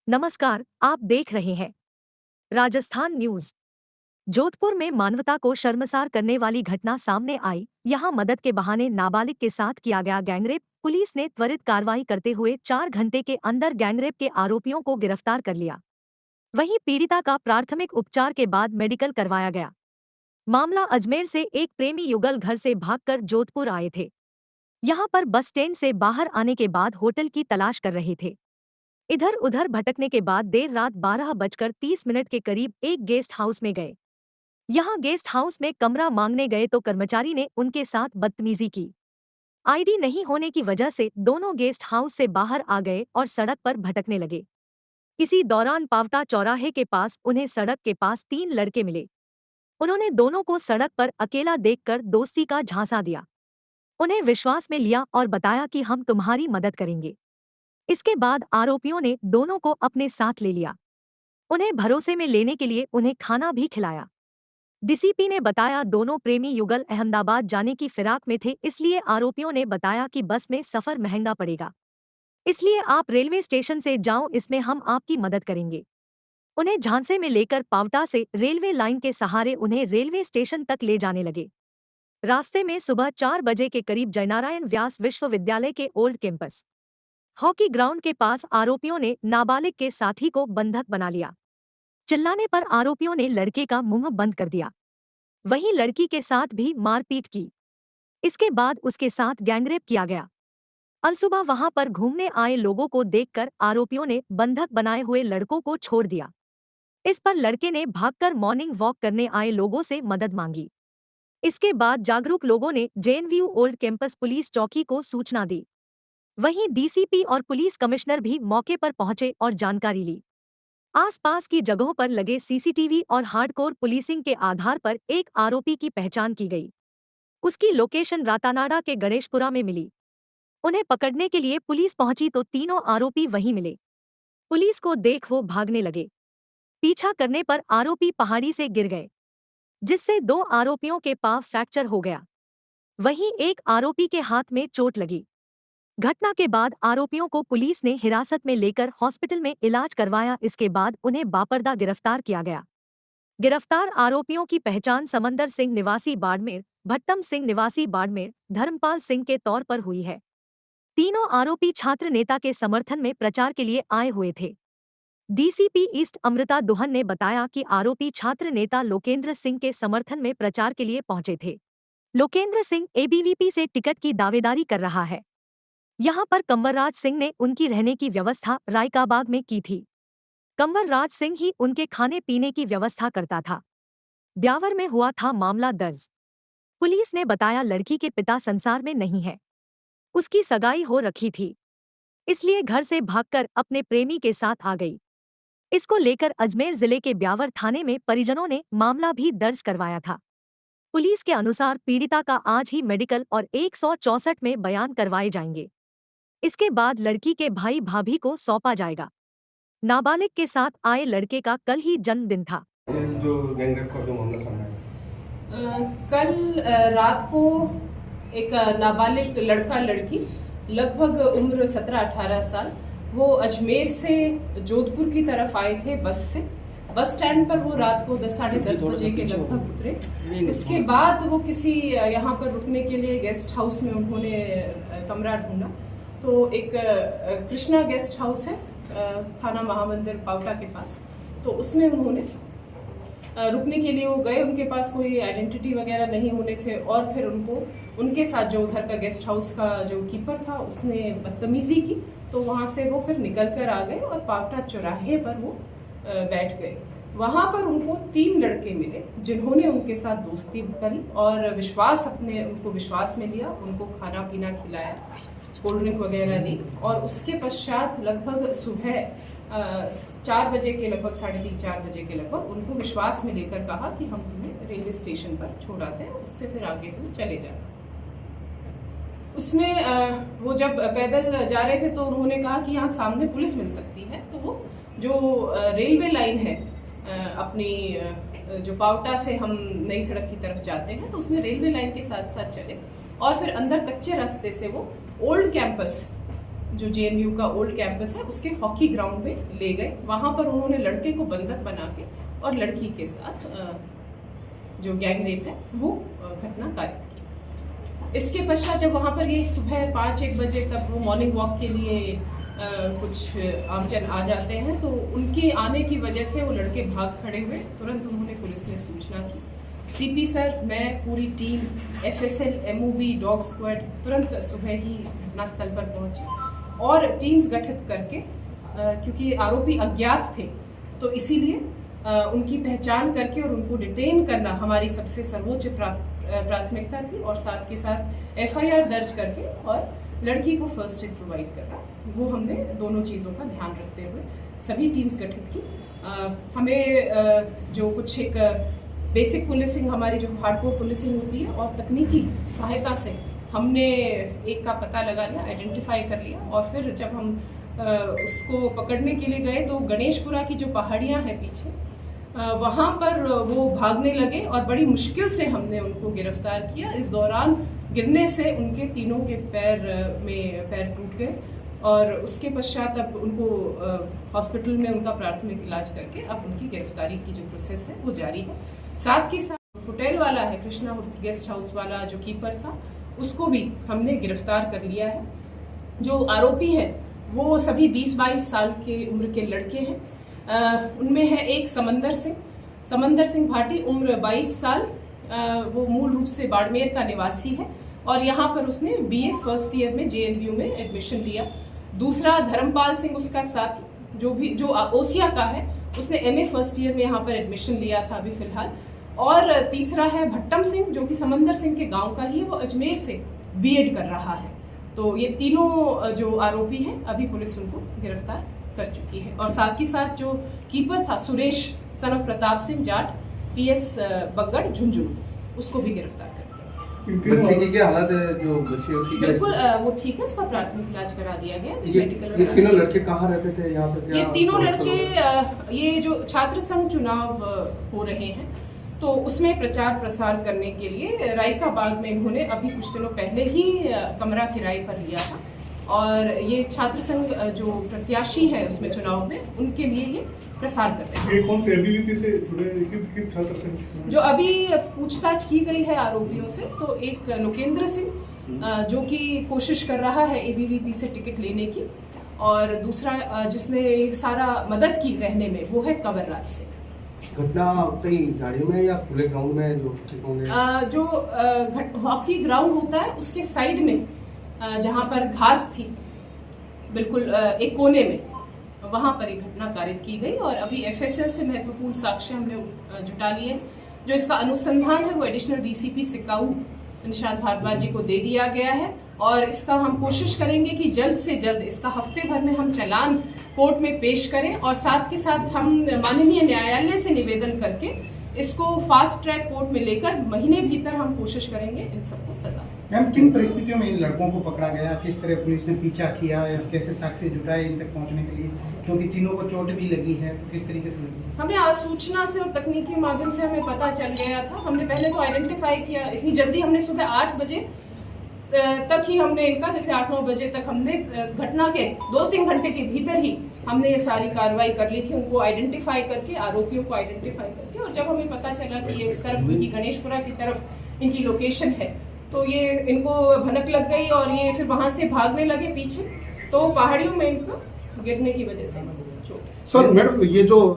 नमस्कार, आप देख रहे हैं राजस्थान न्यूज। जोधपुर में मानवता को शर्मसार करने वाली घटना सामने आई। यहां मदद के बहाने नाबालिग के साथ किया गया गैंगरेप। पुलिस ने त्वरित कार्रवाई करते हुए 4 घंटे के अंदर गैंगरेप के आरोपियों को गिरफ्तार कर लिया। वहीं पीड़िता का प्राथमिक उपचार के बाद मेडिकल करवाया गया। मामला अजमेर से एक प्रेमी युगल घर से भागकर जोधपुर आए थे। यहां पर बस स्टैंड से बाहर आने के बाद होटल की तलाश कर रहे थे। इधर उधर भटकने के बाद देर रात 12:30 के करीब एक गेस्ट हाउस में गए। यहां गेस्ट हाउस में कमरा मांगने गए तो कर्मचारी ने उनके साथ बदतमीजी की। आईडी नहीं होने की वजह से दोनों गेस्ट हाउस से बाहर आ गए और सड़क पर भटकने लगे। इसी दौरान पावटा चौराहे के पास उन्हें सड़क के पास 3 लड़के मिले। उन्होंने दोनों को सड़क पर अकेला देखकर दोस्ती का झांसा दिया। उन्हें विश्वास में लिया और बताया कि हम तुम्हारी मदद करेंगे। इसके बाद आरोपियों ने दोनों को अपने साथ ले लिया। उन्हें भरोसे में लेने के लिए उन्हें खाना भी खिलाया। डीसीपी ने बताया दोनों प्रेमी युगल अहमदाबाद जाने की फिराक में थे, इसलिए आरोपियों ने बताया कि बस में सफर महंगा पड़ेगा, इसलिए आप रेलवे स्टेशन से जाओ, इसमें हम आपकी मदद करेंगे। उन्हें झांसे में लेकर पावटा से रेलवे लाइन के सहारे उन्हें रेलवे स्टेशन तक ले जाने लगे। रास्ते में सुबह 4 बजे के करीब जयनारायण व्यास विश्वविद्यालय के ओल्ड कैंपस हॉकी ग्राउंड के पास आरोपियों ने नाबालिग के साथी को बंधक बना लिया। चिल्लाने पर आरोपियों ने लड़के का मुंह बंद कर दिया। वहीं लड़की के साथ भी मारपीट की। इसके बाद उसके साथ गैंगरेप किया गया। अलसुबह वहां पर घूमने आए लोगों को देखकर आरोपियों ने बंधक बनाए हुए लड़कों को छोड़ दिया। इस पर लड़के ने भागकर मॉर्निंग वॉक करने आए लोगों से मदद मांगी। इसके बाद जागरूक लोगों ने जेएनयू ओल्ड कैंपस पुलिस चौकी को सूचना दी। वहीं डीसीपी और पुलिस कमिश्नर भी मौके पर पहुंचे और जानकारी ली। आसपास की जगहों पर लगे सीसीटीवी और हार्डकोर पुलिसिंग के आधार पर एक आरोपी की पहचान की गई। उसकी लोकेशन रातानाडा के गणेशपुरा में मिली। उन्हें पकड़ने के लिए पुलिस पहुंची तो तीनों आरोपी वहीं मिले। पुलिस को देख वो भागने लगे। पीछा करने पर आरोपी पहाड़ी से गिर गए, जिससे 2 आरोपियों के पांव फ्रैक्चर हो गया। वहीं एक आरोपी के हाथ में चोट लगी। घटना के बाद आरोपियों को पुलिस ने हिरासत में लेकर हॉस्पिटल में इलाज करवाया। इसके बाद उन्हें बापरदा गिरफ्तार किया गया। गिरफ्तार आरोपियों की पहचान समंदर सिंह निवासी बाड़मेर, भट्टम सिंह निवासी बाड़मेर, धर्मपाल सिंह के तौर पर हुई है। तीनों आरोपी छात्र नेता के समर्थन में प्रचार के लिए आए हुए थे। डीसीपी ईस्ट अमृता दुहन ने बताया कि आरोपी छात्र नेता लोकेंद्र सिंह के समर्थन में प्रचार के लिए पहुंचे थे। लोकेंद्र सिंह एबीवीपी से टिकट की दावेदारी कर रहा है। यहां पर कंवरराज सिंह ने उनकी रहने की व्यवस्था रायकाबाग में की थी। कंवरराज सिंह ही उनके खाने पीने की व्यवस्था करता था। ब्यावर में हुआ था मामला दर्ज। पुलिस ने बताया लड़की के पिता संसार में नहीं है, उसकी सगाई हो रखी थी, इसलिए घर से भागकर अपने प्रेमी के साथ आ गई। इसको लेकर अजमेर जिले के ब्यावर थाने में परिजनों ने मामला भी दर्ज करवाया था। पुलिस के अनुसार पीड़िता का आज ही मेडिकल और 164 में बयान करवाए जाएंगे। इसके बाद लड़की के भाई भाभी को सौंपा जाएगा। नाबालिग के साथ आए लड़के का कल ही जन्मदिन था। जो गैंगरेप का जो मामला सामने आया, कल रात को एक नाबालिग लड़का लड़की लगभग उम्र 17-18 साल वो अजमेर से जोधपुर की तरफ आए थे बस से। बस स्टैंड पर वो रात को 10 साढ़े 10 बजे के लगभग उतरे। उसके बाद वो किसी यहाँ पर रुकने के लिए गेस्ट हाउस में उन्होंने कमरा ढूंढा। तो एक कृष्णा गेस्ट हाउस है थाना महामंदिर पावटा के पास, तो उसमें उन्होंने रुकने के लिए वो गए। उनके पास कोई आइडेंटिटी वगैरह नहीं होने से और फिर उनके साथ जो उधर का गेस्ट हाउस का जो कीपर था उसने बदतमीजी की, तो वहाँ से वो फिर निकल कर आ गए और पावटा चौराहे पर वो बैठ गए। वहाँ पर उनको 3 लड़के मिले जिन्होंने उनके साथ दोस्ती करी और उनको विश्वास में लिया, उनको खाना पीना खिलाया, कोल्ड ड्रिंक वगैरह दी। और उसके पश्चात लगभग सुबह 4 बजे के लगभग 3:30-4 बजे के लगभग उनको विश्वास में लेकर कहा कि हम तुम्हें रेलवे स्टेशन पर छोड़ आते हैं, उससे फिर आगे तुम चले जाना। उसमें वो जब पैदल जा रहे थे तो उन्होंने कहा कि यहाँ सामने पुलिस मिल सकती है, तो वो जो रेलवे लाइन है अपनी जो पावटा से हम नई सड़क की तरफ जाते हैं तो उसमें रेलवे लाइन के साथ साथ चले और फिर अंदर कच्चे रास्ते से वो ओल्ड कैंपस जो जेएनयू का ओल्ड कैंपस है उसके हॉकी ग्राउंड में ले गए। वहाँ पर उन्होंने लड़के को बंधक बना के और लड़की के साथ जो गैंग रेप है वो घटना कारित की। इसके पश्चात जब वहाँ पर ये सुबह 5-1 बजे तक वो मॉर्निंग वॉक के लिए कुछ आमजन आ जाते हैं, तो उनके आने की वजह से वो लड़के भाग खड़े हुए। तुरंत उन्होंने पुलिस में सूचना की। सीपी सर, मैं, पूरी team, FSL, MOB, dog squad तुरंत सुबह ही घटनास्थल पर पहुंचे और टीम्स गठित करके, क्योंकि आरोपी अज्ञात थे तो इसीलिए उनकी पहचान करके और उनको डिटेन करना हमारी सबसे सर्वोच्च प्राथमिकता थी, और साथ के साथ एफआईआर दर्ज करके और लड़की को फर्स्ट एड प्रोवाइड करना, वो हमने दोनों चीज़ों का ध्यान रखते हुए सभी टीम्स गठित की। हमें जो कुछ एक बेसिक पुलिसिंग, हमारी जो हार्डकोर पुलिसिंग होती है, और तकनीकी सहायता से हमने एक का पता लगा लिया, आइडेंटिफाई कर लिया, और फिर जब हम उसको पकड़ने के लिए गए तो गणेशपुरा की जो पहाड़ियाँ हैं पीछे, वहाँ पर वो भागने लगे और बड़ी मुश्किल से हमने उनको गिरफ्तार किया। इस दौरान गिरने से उनके तीनों के पैर टूट गए और उसके पश्चात अब उनको हॉस्पिटल में उनका प्राथमिक इलाज करके अब उनकी गिरफ्तारी की जो प्रोसेस है वो जारी है। साथ के साथ होटल वाला है, कृष्णा गेस्ट हाउस वाला जो कीपर था, उसको भी हमने गिरफ्तार कर लिया है। जो आरोपी हैं वो सभी 20-22 साल के उम्र के लड़के हैं। उनमें है एक समंदर सिंह भाटी, उम्र 22 साल, वो मूल रूप से बाड़मेर का निवासी है और यहाँ पर उसने बीए फर्स्ट ईयर में जेएनयू में एडमिशन लिया। दूसरा धर्मपाल सिंह उसका साथी, जो ओसिया का है, उसने एमए फर्स्ट ईयर में यहाँ पर एडमिशन लिया था अभी फिलहाल। और तीसरा है भट्टम सिंह, जो कि समंदर सिंह के गांव का ही है, वो अजमेर से बीएड कर रहा है। तो ये तीनों जो आरोपी हैं अभी पुलिस उनको गिरफ्तार कर चुकी है। और साथ ही साथ जो कीपर था Suresh son of Pratap Singh Jat, PS Bagar Jhunjhunu, उसको भी गिरफ्तार कर लिया। बच्चे की क्या हालत है? जो बच्ची है उसकी क्या? बिल्कुल वो ठीक है, उसका प्राथमिक इलाज करा दिया गया। ये तीनों लड़के कहाँ रहते थे यहाँ पे? ये तीनों लड़के, ये जो छात्र संघ चुनाव हो रहे हैं तो उसमें प्रचार प्रसार करने के लिए रायका बाग में इन्होंने अभी कुछ दिनों पहले ही कमरा किराए पर लिया था, और ये छात्र संघ जो प्रत्याशी है उसमें चुनाव में, उनके लिए ये प्रसार कर रहे हैं। ये कौन से एबीवीपी से जुड़े, किस छात्र संघ? जो अभी पूछताछ की गई है आरोपियों से, तो एक लोकेंद्र सिंह जो कि कोशिश कर रहा है एबीवीपी से टिकट लेने की, और दूसरा जिसने सारा मदद की रहने में, वो है कंवरराज सिंह। घटना कहीं गाड़ियों में या खुले ग्राउंड में? जो हॉकी ग्राउंड होता है उसके साइड में जहाँ पर घास थी, बिल्कुल एक कोने में, वहाँ पर एक घटना कारित की गई। और अभी एफएसएल से महत्वपूर्ण साक्ष्य हमने जुटा लिए। जो इसका अनुसंधान है वो एडिशनल डीसीपी सिकाऊ निशांत भारद्वाज जी को दे दिया गया है, और इसका हम कोशिश करेंगे कि जल्द से जल्द इसका हफ्ते भर में हम चालान कोर्ट में पेश करें, और साथ के साथ हम माननीय न्यायालय से निवेदन करके इसको फास्ट ट्रैक कोर्ट में लेकर महीने भीतर हम कोशिश करेंगे इन सबको सजा। मैम, किन परिस्थितियों में इन लड़कों को पकड़ा गया, किस तरह पुलिस ने पीछा किया या कैसे साक्ष्य जुटाए इन तक पहुंचने के लिए, क्योंकि तीनों को चोट भी लगी है, तो किस तरीके से लगी? हमें आज सूचना से और तकनीकी माध्यम से हमें पता चल गया था। हमने पहले तो आइडेंटिफाई किया, इतनी जल्दी हमने सुबह 8 बजे तक ही हमने इनका, जैसे 8-9 बजे तक हमने घटना के 2-3 घंटे के भीतर ही हमने ये सारी कार्रवाई कर ली थी, उनको आइडेंटिफाई करके, आरोपियों को आइडेंटिफाई करके। और जब हमें पता चला कि ये इस तरफ इनकी गणेशपुरा की तरफ इनकी लोकेशन है, तो ये इनको भनक लग गई और ये फिर वहां से भागने लगे पीछे, तो पहाड़ियों में इनको गिरने की वजह से चोट। सर मैडम, ये जो